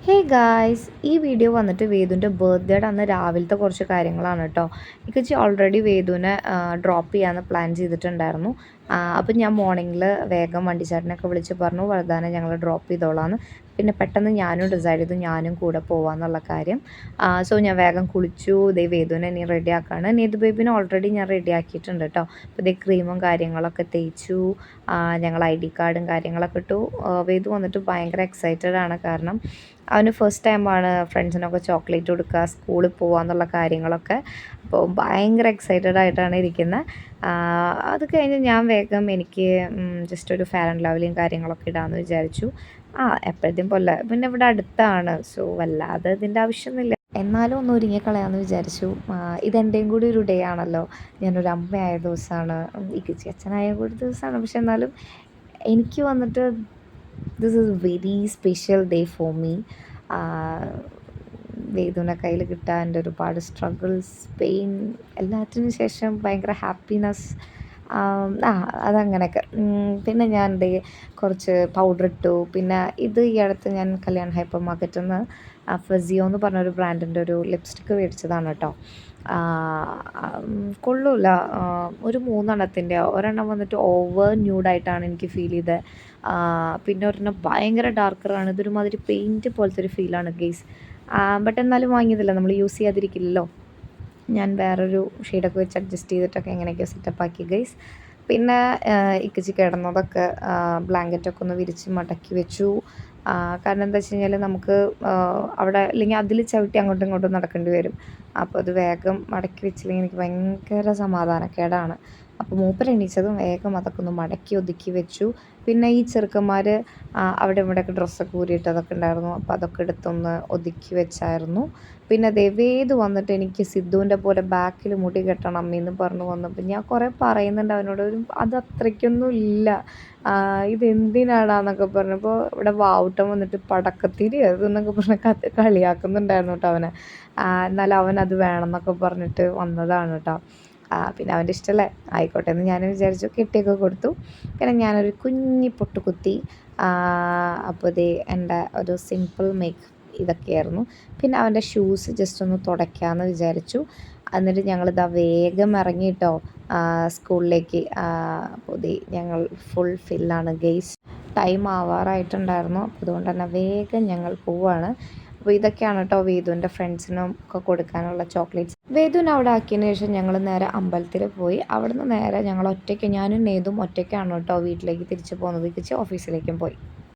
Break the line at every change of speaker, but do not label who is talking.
Hey guys ഈ video വന്നിട്ട് വേദുവിൻ്റെ ബർത്ത്ഡേയുടെ അന്ന് രാവിലത്തെ കുറച്ച് കാര്യങ്ങളാണ് കേട്ടോ. ഇക്കച്ചി ഓൾറെഡി വേദുവിനെ ഡ്രോപ്പ് ചെയ്യാമെന്ന് പ്ലാൻ ചെയ്തിട്ടുണ്ടായിരുന്നു. അപ്പം ഞാൻ മോർണിംഗിൽ വേഗം വണ്ടിച്ചേട്ടനൊക്കെ വിളിച്ച് പറഞ്ഞു വലുതാനെ ഞങ്ങൾ ഡ്രോപ്പ് ചെയ്തോളാന്ന്. പിന്നെ പെട്ടെന്ന് ഞാനും ഡിസൈഡ് ചെയ്തു ഞാനും കൂടെ പോകാമെന്നുള്ള കാര്യം. സോ ഞാൻ വേഗം കുളിച്ചു. ദേ വേദുവിനെ ഇനി റെഡി ആക്കുകയാണ്. നീതു ബേബിനെ ഓൾറെഡി ഞാൻ റെഡി ആക്കിയിട്ടുണ്ട് കേട്ടോ. അപ്പോൾ ഇതേ ക്രീമും കാര്യങ്ങളൊക്കെ തേച്ചു. ഞങ്ങൾ ID കാർഡും കാര്യങ്ങളൊക്കെ ഇട്ടു. വേദു വന്നിട്ട് ഭയങ്കര എക്സൈറ്റഡ് ആണ്. കാരണം അവന് ഫസ്റ്റ് ടൈമാണ് ഫ്രണ്ട്സിനൊക്കെ ചോക്ലേറ്റ് കൊടുക്കുക, സ്കൂളിൽ പോകുക എന്നുള്ള കാര്യങ്ങളൊക്കെ. അപ്പോൾ ഭയങ്കര എക്സൈറ്റഡ് ആയിട്ടാണ് ഇരിക്കുന്നത്. അത് കഴിഞ്ഞ് ഞാൻ വേഗം എനിക്ക് ജസ്റ്റ് ഒരു ഫെയർ ആൻഡ് ലവ്ലിയും കാര്യങ്ങളൊക്കെ ഇടാമെന്ന് വിചാരിച്ചു. എപ്പോഴത്തേയും പോലെ പിന്നെ ഇവിടെ അടുത്താണ്, സോ വല്ലാതെ ഇതിൻ്റെ ആവശ്യമൊന്നുമില്ല. എന്നാലും ഒന്ന് ഒരുങ്ങിക്കളയാമെന്ന് വിചാരിച്ചു. ഇതെൻ്റെയും കൂടി ഒരു ഡേ ആണല്ലോ. ഞാനൊരു അമ്മയായ ദിവസമാണ്, ഇക്കച്ചി അച്ഛനായ കൂടി ദിവസമാണ്. പക്ഷെ എന്നാലും എനിക്ക് വന്നിട്ട് this is very special day for me. വേദുവിനെ കയ്യിൽ കിട്ടാൻ എൻ്റെ ഒരുപാട് സ്ട്രഗിൾസ്, പെയിൻ എല്ലാറ്റിനും ശേഷം ഭയങ്കര ഹാപ്പിനെസ്. അതങ്ങനെയൊക്കെ. പിന്നെ ഞാൻ എൻ്റെ കുറച്ച് പൗഡർ ഇട്ടു. പിന്നെ ഇത് ഈ അടുത്ത് ഞാൻ കല്യാൺ ഹൈപ്പർ മാർക്കറ്റിൽ നിന്ന് ഫസിയോ എന്ന് പറഞ്ഞൊരു ബ്രാൻഡിൻ്റെ ഒരു ലിപ്സ്റ്റിക്ക് മേടിച്ചതാണ് കേട്ടോ. കൊള്ളൂല. ഒരു 3 ഒരെണ്ണം വന്നിട്ട് ഓവർ ന്യൂഡായിട്ടാണ് എനിക്ക് ഫീൽ ചെയ്തത്. പിന്നെ ഒരെണ്ണം ഭയങ്കര ഡാർക്കറാണ്. ഇതൊരുമാതിരി പെയിൻറ്റ് പോലത്തെ ഒരു ഫീലാണ് ഗെയ്സ്. ബട്ട് എന്നാലും വാങ്ങിയതല്ല, നമ്മൾ യൂസ് ചെയ്യാതിരിക്കില്ലല്ലോ. ഞാൻ വേറൊരു ഷെയ്ഡൊക്കെ വെച്ച് അഡ്ജസ്റ്റ് ചെയ്തിട്ടൊക്കെ എങ്ങനെയൊക്കെയോ സെറ്റപ്പാക്കി ഗൈസ്. പിന്നെ ഇക്കച്ചി കിടന്നതൊക്കെ ബ്ലാങ്കറ്റൊക്കെ ഒന്ന് വിരിച്ച് മടക്കി വെച്ചു. കാരണം എന്താ വെച്ച് കഴിഞ്ഞാൽ നമുക്ക് അവിടെ അല്ലെങ്കിൽ അതിൽ ചവിട്ടി അങ്ങോട്ടും ഇങ്ങോട്ടും നടക്കേണ്ടി വരും. അപ്പോൾ അത് വേഗം മടക്കി വെച്ചില്ലെങ്കിൽ എനിക്ക് ഭയങ്കര സമാധാനക്കേടാണ്. അപ്പോൾ മൂപ്പർ എണീച്ചതും വേഗം അതൊക്കെ ഒന്ന് മടക്കി ഒതുക്കി വെച്ചു. പിന്നെ ഈ ചെറുക്കന്മാർ അവിടെ ഇവിടെയൊക്കെ ഡ്രസ്സൊക്കെ ഊരിയിട്ടതൊക്കെ ഉണ്ടായിരുന്നു. അപ്പോൾ അതൊക്കെ എടുത്തൊന്ന് ഒതുക്കി വെച്ചായിരുന്നു. പിന്നെ വേദു വന്നിട്ട് എനിക്ക് സിദ്ധുവിൻ്റെ പോലെ ബാക്കിൽ മുടി കെട്ടണം അമ്മയെന്ന് പറഞ്ഞു വന്നപ്പോൾ ഞാൻ കുറേ പറയുന്നുണ്ട് അവനോട്, അത് അത്രയ്ക്കൊന്നും ഇല്ല, ഇതെന്തിനാടാന്നൊക്കെ പറഞ്ഞപ്പോൾ ഇവിടെ വാവൂട്ടം വന്നിട്ട് പടക്കത്തിരി അതെന്നൊക്കെ പറഞ്ഞ് കളിയാക്കുന്നുണ്ടായിരുന്നു കേട്ടോ അവനെ. എന്നാലും അവൻ അത് വേണമെന്നൊക്കെ പറഞ്ഞിട്ട് വന്നതാണ് കേട്ടോ. പിന്നെ അവൻ്റെ ഇഷ്ടമല്ലേ, ആയിക്കോട്ടെ എന്ന് ഞാൻ വിചാരിച്ചു. കെട്ടിയൊക്കെ കൊടുത്തു. പിന്നെ ഞാനൊരു കുഞ്ഞി പൊട്ട് കുത്തി. അപ്പോൾ ഇതേ എൻ്റെ ഒരു സിമ്പിൾ മേക്ക് ഇതൊക്കെയായിരുന്നു. പിന്നെ അവൻ്റെ ഷൂസ് ജസ്റ്റ് ഒന്ന് തുടയ്ക്കാമെന്ന് വിചാരിച്ചു. എന്നിട്ട് ഞങ്ങളിതാ വേഗം ഇറങ്ങി കേട്ടോ സ്കൂളിലേക്ക്. അപ്പോൾ ഇതേ ഞങ്ങൾ ഫുൾ ഫില്ലാണ് ഗെയ്സ്. ടൈം ആവാറായിട്ടുണ്ടായിരുന്നു. അപ്പോൾ അതുകൊണ്ട് തന്നെ വേഗം ഞങ്ങൾ പോവാണ്. അപ്പോൾ ഇതൊക്കെയാണ് കേട്ടോ വേദുവിൻ്റെ ഫ്രണ്ട്സിനും ഒക്കെ കൊടുക്കാനുള്ള ചോക്ലേറ്റ്സ്. വേദുവിനെ അവിടെ ആക്കിയതിന് ശേഷം ഞങ്ങൾ നേരെ അമ്പലത്തിൽ പോയി. അവിടുന്ന് നേരെ ഞങ്ങൾ ഒറ്റയ്ക്ക്, ഞാനും നേതും ഒറ്റയ്ക്കാണ് കേട്ടോ വീട്ടിലേക്ക് തിരിച്ചു പോകുന്നത്. തിരിച്ച് ഓഫീസിലേക്കും പോയി.